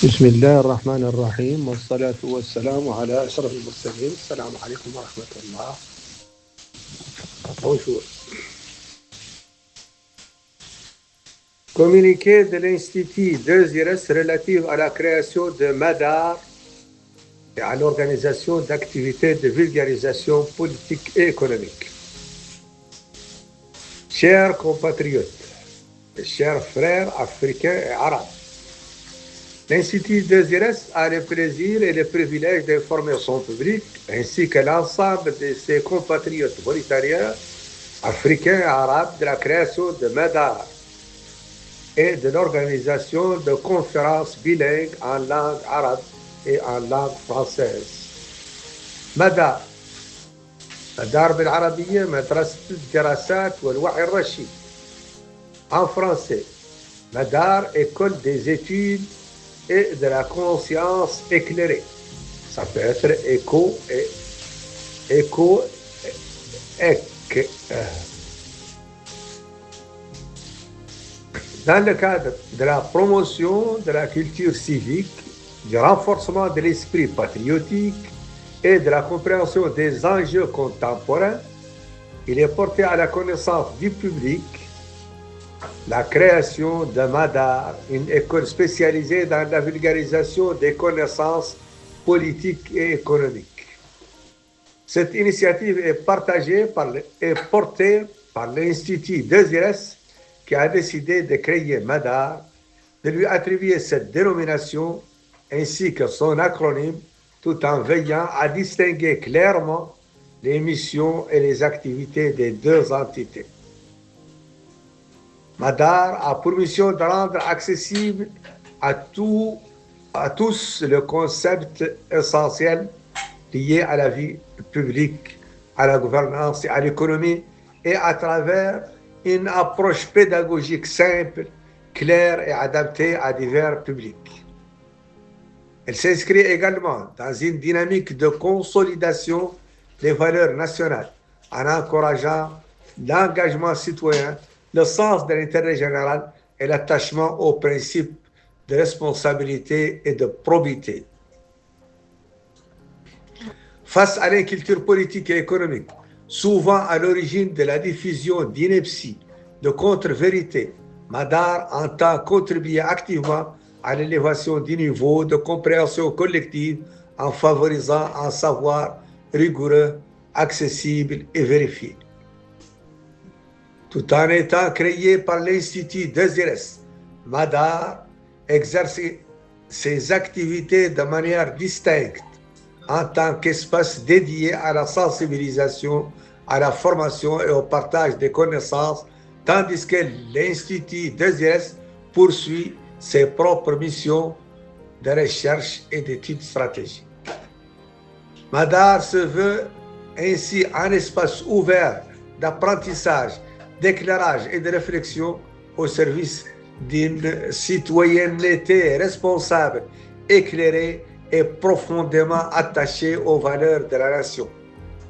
بسم الله الرحمن الرحيم والصلاة والسلام على أشرف المرسلين. السلام عليكم ورحمة الله. Bonjour. Communiqué de l'Institut Desires relatif à la création de MADAR et à l'organisation d'activités de vulgarisation politique et économique. Chers compatriotes, et chers frères africains et arabes, l'Institut Desires a le plaisir et le privilège d'informer son public ainsi que l'ensemble de ses compatriotes mauritaniens, africains et arabes de la création de MADAR et de l'organisation de conférences bilingues en langue arabe et en langue française. MADAR بالعربية مدرسة الدراسات والوعي الرشيد. En français, MADAR, École des études et de la conscience éclairée. Ça peut être dans le cadre de la promotion de la culture civique, du renforcement de l'esprit patriotique et de la compréhension des enjeux contemporains, il est porté à la connaissance du public la création de MADAR, une école spécialisée dans la vulgarisation des connaissances politiques et économiques. Cette initiative est portée par l'Institut Desires qui a décidé de créer MADAR, de lui attribuer cette dénomination ainsi que son acronyme, tout en veillant à distinguer clairement les missions et les activités des deux entités. MADAR a pour mission de rendre accessible à tous le concept essentiel lié à la vie publique, à la gouvernance et à l'économie, et à travers une approche pédagogique simple, claire et adaptée à divers publics. Elle s'inscrit également dans une dynamique de consolidation des valeurs nationales en encourageant l'engagement citoyen, le sens de l'intérêt général et l'attachement aux principes de responsabilité et de probité. Face à l'inculture politique et économique, souvent à l'origine de la diffusion d'inepties, de contre-vérités, MADAR entend contribuer activement à l'élévation du niveau de compréhension collective en favorisant un savoir rigoureux, accessible et vérifié. Tout en étant créé par l'Institut Desires, MADAR exerce ses activités de manière distincte en tant qu'espace dédié à la sensibilisation, à la formation et au partage des connaissances, tandis que l'Institut Desires poursuit ses propres missions de recherche et d'études stratégiques. MADAR se veut ainsi un espace ouvert d'apprentissage, d'éclairage et de réflexion au service d'une citoyenneté responsable, éclairée et profondément attachée aux valeurs de la nation.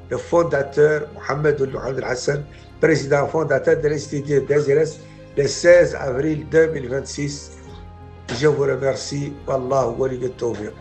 Le fondateur, Mohamed Ould Hassan, président fondateur de l'Institut Desires, le 16 avril 2026. Je vous remercie. Wallahu waliyyut tawfiq.